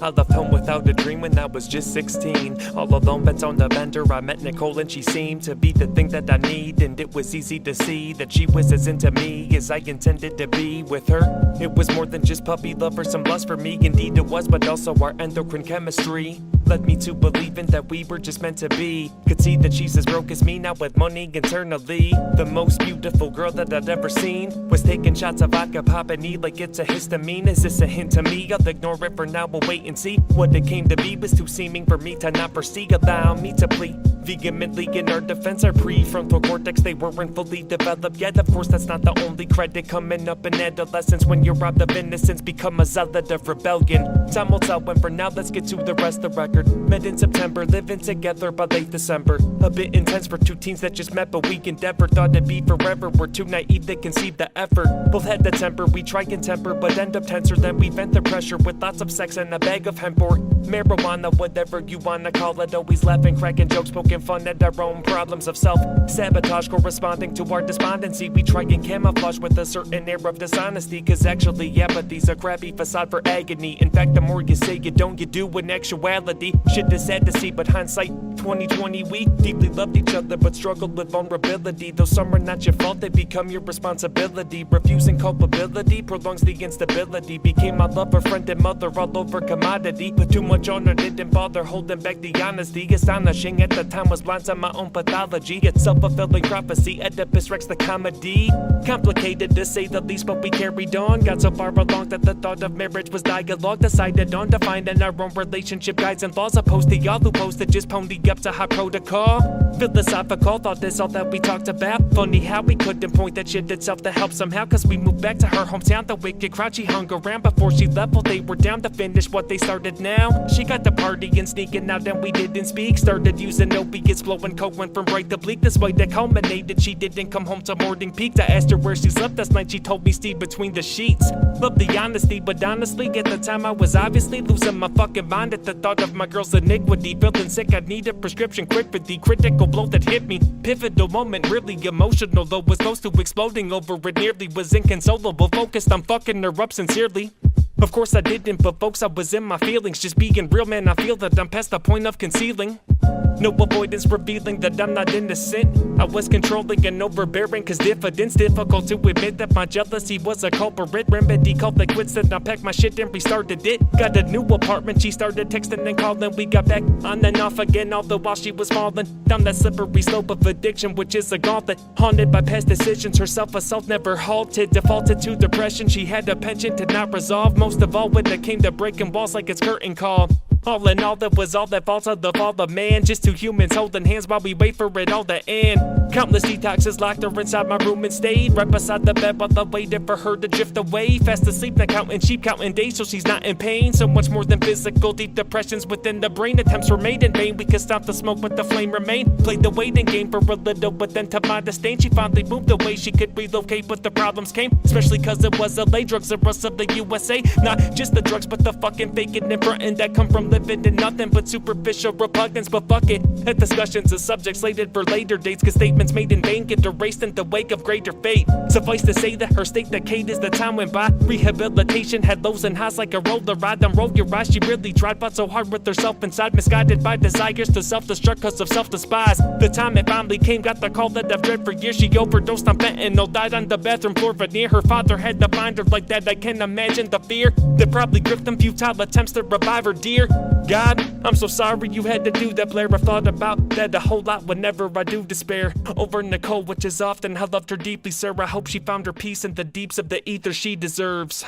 I left home without a dream when I was just 16. All alone, bent on the bender, I met Nicole and she seemed to be the thing that I need. And it was easy to see that she was as into me as I intended to be with her. It was more than just puppy love or some lust for me, indeed it was, but also our endocrine chemistry led me to believing that we were just meant to be. Could see that she's as broke as me, now with money internally. The most beautiful girl that I'd ever seen was taking shots of vodka, popping E like it's a histamine. Is this a hint to me? I'll ignore it for now, we'll wait and see. What it came to be was too seeming for me to not foresee. Allow me to plead vehemently in our defense. Our prefrontal cortex, they weren't fully developed yet. Of course, that's not the only credit. Coming up in adolescence, when you're robbed of innocence, become a zealot of rebellion. Time will tell when, for now, let's get to the rest of the record. Met in September, living together by late December. A bit intense for two teens that just met, but we endeavor. Thought it'd be forever, we're too naive to conceive the effort. Both had the temper, we try and temper, but end up tenser. Then we vent the pressure with lots of sex and a bag of hemp or marijuana, whatever you wanna call it. Always laughing, cracking jokes, poking fun at our own problems of self-sabotage, corresponding to our despondency. We try and camouflage with a certain air of dishonesty, cause actually apathy's a crappy facade for agony. In fact, the more you say you don't, you do in actuality. Shit is sad to see, but hindsight 2020, we deeply loved each other but struggled with vulnerability. Though some are not your fault, they become your responsibility. Refusing culpability prolongs the instability. Became my lover, friend, and mother, all over commodity. But too much honor didn't bother holding back the honesty. Astonishing at the time, was blind to my own pathology. It's self-fulfilling prophecy, Oedipus Rex the comedy. Complicated to say the least, but we carried on. Got so far along that the thought of marriage was dialogue. Decided on defining our own relationship guides and laws, opposed to y'all who posted just pony up to high protocol. Philosophical, thought this all that we talked about. Funny how we couldn't point that shit itself to help somehow, cause we moved back to her hometown. The wicked crowd, she hung around before she left. Well, they were down to finish what they started now. She got the party and sneaking out and we didn't speak. Started using opiates, blowing coke, went from bright to bleak. This way that culminated, she didn't come home till morning peaked. I asked her where she slept last night, she told me stay between the sheets. Love the honesty, but honestly at the time I was obviously losing my fucking mind at the thought of my girl's iniquity. Feeling sick, I need a prescription quick for the critical blow that hit me. Pivotal moment, really emotional, though was close to exploding over it. Nearly was inconsolable, focused on fucking her up sincerely. Of course I didn't, but folks, I was in my feelings. Just being real, man, I feel that I'm past the point of concealing. No avoidance, revealing that I'm not innocent. I was controlling and overbearing, cause diffidence difficult to admit that my jealousy was a culprit. Remedy called the quits, then I packed my shit and restarted it. Got a new apartment, she started texting and calling. We got back on and off again, all the while she was falling down that slippery slope of addiction, which is a gauntlet. Haunted by past decisions, her self-assault never halted. Defaulted to depression, she had a penchant to not resolve. Most of all when it came to breaking walls like it's curtain call. All in all, that was all that fault of the fall of man. Just two humans holding hands while we wait for it all to end. Countless detoxes locked her inside my room and stayed right beside the bed while I waited for her to drift away. Fast asleep, now counting sheep, counting days so she's not in pain. So much more than physical, deep depressions within the brain. Attempts were made in vain, we could stop the smoke but the flame remained. Played the waiting game for a little, but then to my disdain she finally moved away. She could relocate, but the problems came, especially cause it was LA. Drugs are us of the USA, not just the drugs but the fucking faking and frontin' that come from living in nothing but superficial repugnance. But fuck it, that discussion's a subject slated for later dates, cause statements made in vain get erased in the wake of greater fate. Suffice to say that her state decayed as the time went by. Rehabilitation had lows and highs like a roller ride. Don't roll your eyes, she really tried, fought so hard with herself inside, misguided by desires to self-destruct cause of self-despise. The time it finally came, got the call that I've dread for years. She overdosed on fentanyl, died on the bathroom floor veneer. Her father had to find her like that, I can imagine the fear that probably gripped them futile attempts to revive her dear. God, I'm so sorry you had to do that, Blair. I've thought about that a whole lot whenever I do despair over Nicole, which is often I loved her deeply, sir. I hope she found her peace in the deeps of the ether she deserves.